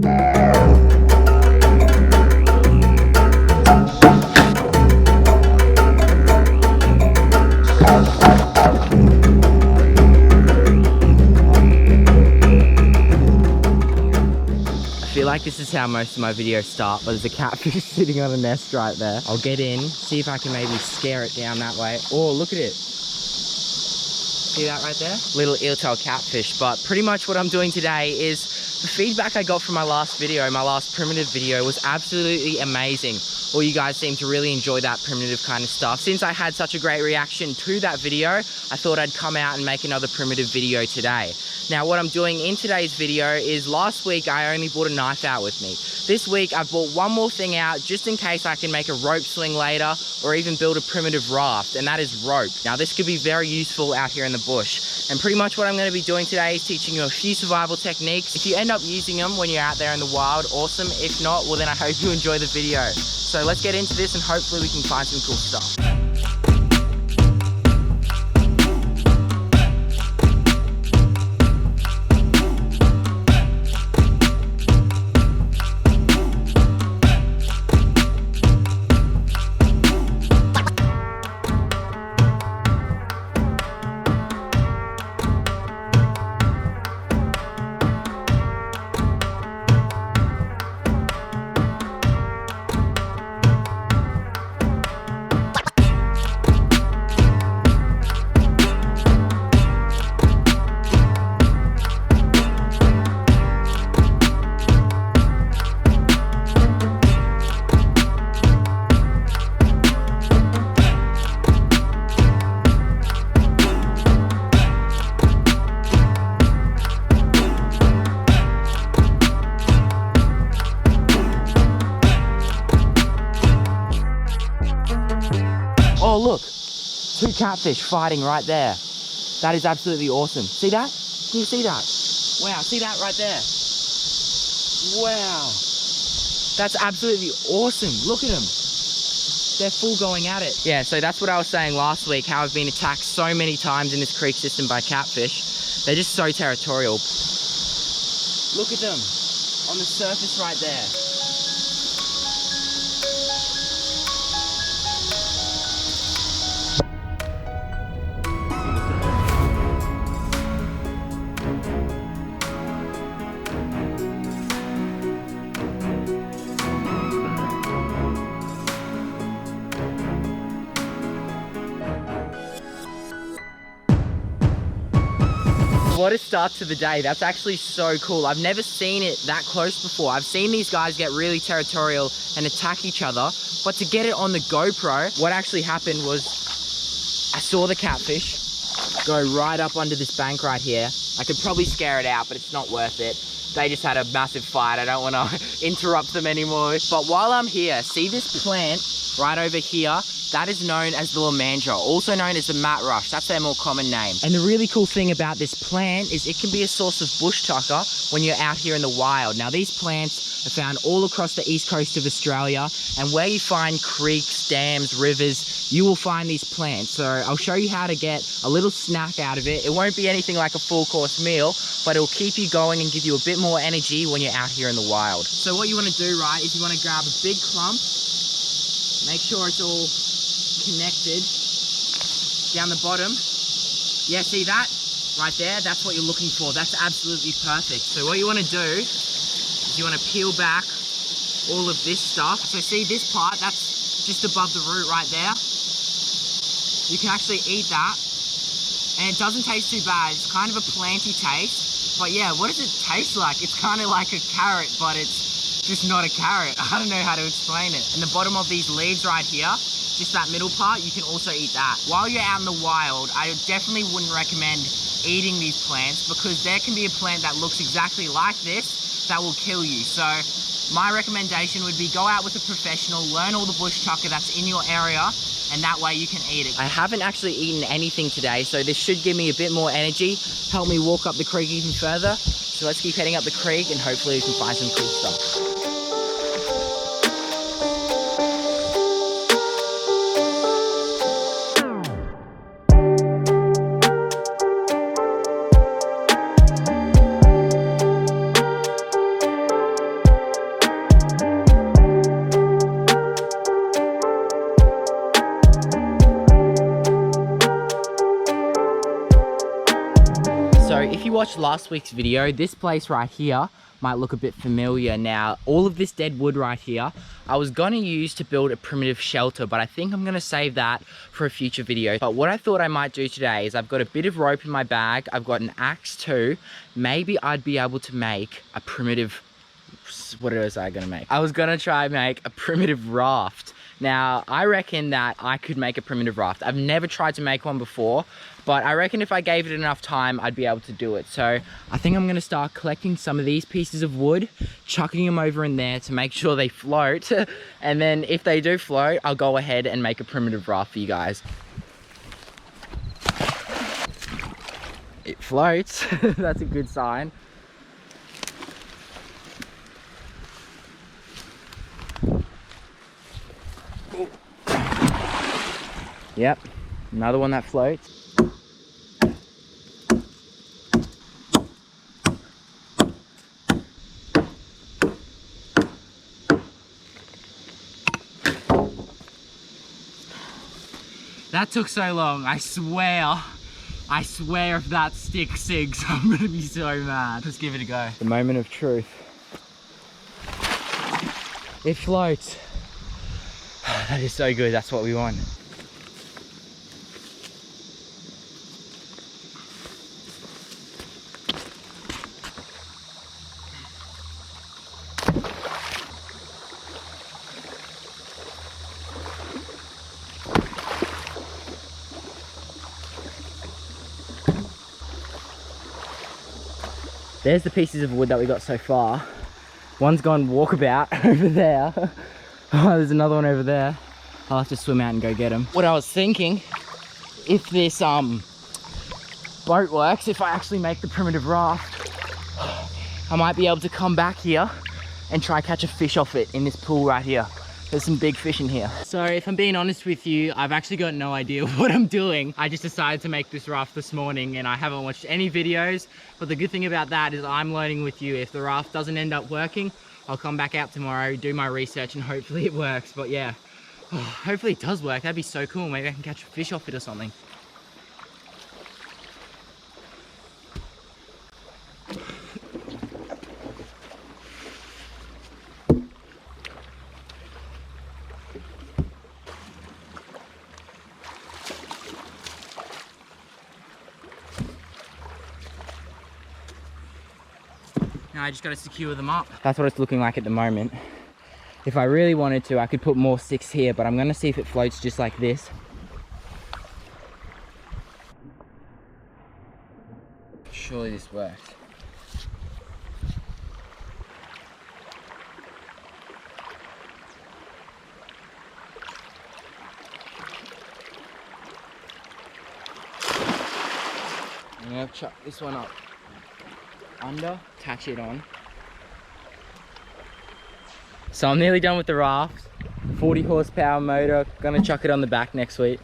I feel like this is how most of my videos start, but there's a catfish sitting on a nest right there. I'll get in, see if I can maybe scare it down that way. Oh, look at it. See that right there? Little eel-tail catfish. But pretty much what I'm doing today is the feedback I got from my last video, my last primitive video, was absolutely amazing. All you guys seem to really enjoy that primitive kind of stuff. Since I had such a great reaction to that video, I thought I'd come out and make another primitive video today. Now what I'm doing in today's video is, last week I only brought a knife out with me. This week I've brought one more thing out just in case I can make a rope sling later or even build a primitive raft, and that is rope. Now this could be very useful out here in the bush. And pretty much what I'm going to be doing today is teaching you a few survival techniques. If you end up using them when you're out there in the wild, awesome. If not, well then I hope you enjoy the video. So let's get into this and hopefully we can find some cool stuff. Oh look, two catfish fighting right there. That is absolutely awesome. See that? Can you see that? Wow, see that right there? Wow. That's absolutely awesome. Look at them. They're full going at it. Yeah, so that's what I was saying last week, how I've been attacked so many times in this creek system by catfish. They're just so territorial. Look at them on the surface right there. What a start to the day. That's actually so cool. I've never seen it that close before. I've seen these guys get really territorial and attack each other, but to get it on the GoPro, what actually happened was I saw the catfish go right up under this bank right here. I could probably scare it out, but it's not worth it. They just had a massive fight. I don't want to interrupt them anymore. But while I'm here, see this plant right over here? That is known as the lamandra, also known as the mat rush. That's their more common name. And the really cool thing about this plant is it can be a source of bush tucker when you're out here in the wild. Now these plants are found all across the east coast of Australia, and where you find creeks, dams, rivers, you will find these plants. So I'll show you how to get a little snack out of it. It won't be anything like a full course meal, but it'll keep you going and give you a bit more energy when you're out here in the wild. So what you want to do, right, is you want to grab a big clump, make sure it's all connected down the bottom. Yeah, see that right there? That's what you're looking for. That's absolutely perfect. So what you want to do is you want to peel back all of this stuff. So see this part, that's just above the root right there. You can actually eat that and it doesn't taste too bad. It's kind of a planty taste, but yeah, what does it taste like? It's kind of like a carrot, but it's just not a carrot. I don't know how to explain it. And the bottom of these leaves right here, just that middle part, you can also eat that. While you're out in the wild, I definitely wouldn't recommend eating these plants because there can be a plant that looks exactly like this that will kill you. So my recommendation would be go out with a professional, learn all the bush tucker that's in your area, and that way you can eat it. I haven't actually eaten anything today, so this should give me a bit more energy, help me walk up the creek even further. So let's keep heading up the creek and hopefully we can find some cool stuff. watched last week's video, this place right here might look a bit familiar. Now, all of this dead wood right here, I was gonna use to build a primitive shelter, but I think I'm gonna save that for a future video. But what I thought I might do today is I've got a bit of rope in my bag, I've got an axe too. Maybe I'd be able to make a primitive, what was I gonna make? I was gonna try and make a primitive raft. Now, I reckon that I could make a primitive raft. I've never tried to make one before, but I reckon if I gave it enough time, I'd be able to do it. So I think I'm gonna start collecting some of these pieces of wood, chucking them over in there to make sure they float. And then if they do float, I'll go ahead and make a primitive raft for you guys. It floats, that's a good sign. Yep, another one that floats. That took so long, I swear if that stick sinks, I'm gonna be so mad. Let's give it a go. The moment of truth. It floats. That is so good, that's what we want. There's the pieces of wood that we got so far. One's gone walkabout over there. Oh, there's another one over there. I'll have to swim out and go get him. What I was thinking, if this boat works, if I actually make the primitive raft, I might be able to come back here and try catch a fish off it in this pool right here. There's some big fish in here. So if I'm being honest with you, I've actually got no idea what I'm doing. I just decided to make this raft this morning and I haven't watched any videos. But the good thing about that is I'm learning with you. If the raft doesn't end up working, I'll come back out tomorrow, do my research, and hopefully it works. But yeah, hopefully it does work. That'd be so cool. Maybe I can catch a fish off it or something. Now I just got to secure them up. That's what it's looking like at the moment. If I really wanted to, I could put more sticks here, but I'm going to see if it floats just like this. Surely this works. I'm going to chuck this one up under, attach it on. So I'm nearly done with the raft. 40 horsepower motor, gonna chuck it on the back next week.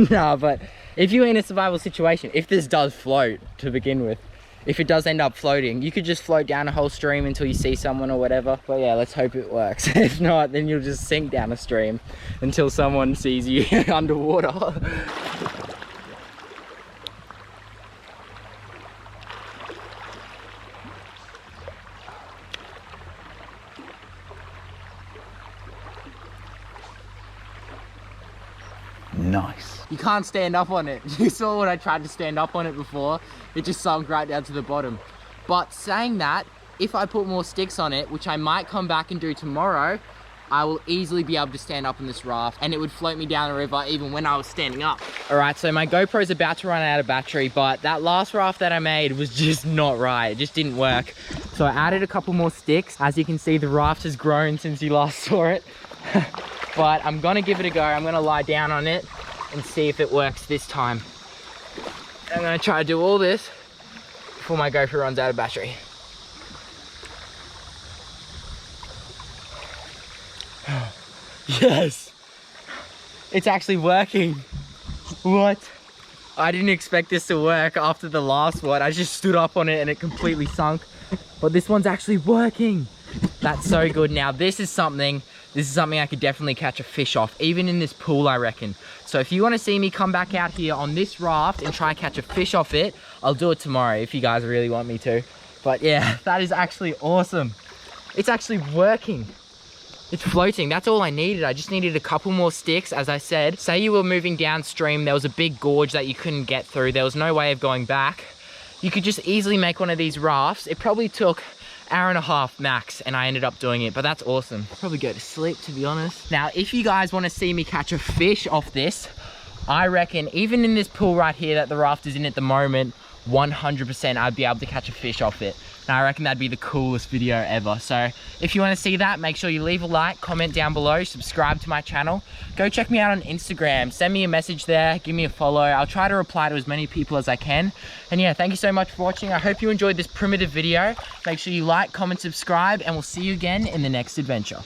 Nah, but if you're in a survival situation, if this does float to begin with, if it does end up floating, you could just float down a whole stream until you see someone or whatever. But yeah, let's hope it works. If not, then you'll just sink down a stream until someone sees you underwater. Nice. You can't stand up on it. You saw when I tried to stand up on it before, it just sunk right down to the bottom. But saying that, if I put more sticks on it, which I might come back and do tomorrow, I will easily be able to stand up in this raft and it would float me down the river even when I was standing up. All right, so my GoPro's about to run out of battery, but that last raft that I made was just not right. It just didn't work. So I added a couple more sticks. As you can see, the raft has grown since you last saw it. But I'm gonna give it a go. I'm gonna lie down on it and see if it works this time. I'm gonna try to do all this before my GoPro runs out of battery. Yes! It's actually working. What? I didn't expect this to work after the last one. I just stood up on it and it completely sunk. But this one's actually working. That's so good. Now this is something I could definitely catch a fish off, even in this pool, I reckon. So if you want to see me come back out here on this raft and try and catch a fish off it, I'll do it tomorrow if you guys really want me to. But yeah, that is actually awesome. It's actually working. It's floating. That's all I needed. I just needed a couple more sticks. As I said, say you were moving downstream, there was a big gorge that you couldn't get through. There was no way of going back. You could just easily make one of these rafts. It probably took hour and a half max, and I ended up doing it, but that's awesome. Probably go to sleep, to be honest. Now, if you guys want to see me catch a fish off this, I reckon even in this pool right here that the raft is in at the moment, 100% I'd be able to catch a fish off it. And I reckon that'd be the coolest video ever. So if you want to see that, make sure you leave a like, comment down below, subscribe to my channel. Go check me out on Instagram, send me a message there, give me a follow. I'll try to reply to as many people as I can. And yeah, thank you so much for watching. I hope you enjoyed this primitive video. Make sure you like, comment, subscribe, and we'll see you again in the next adventure.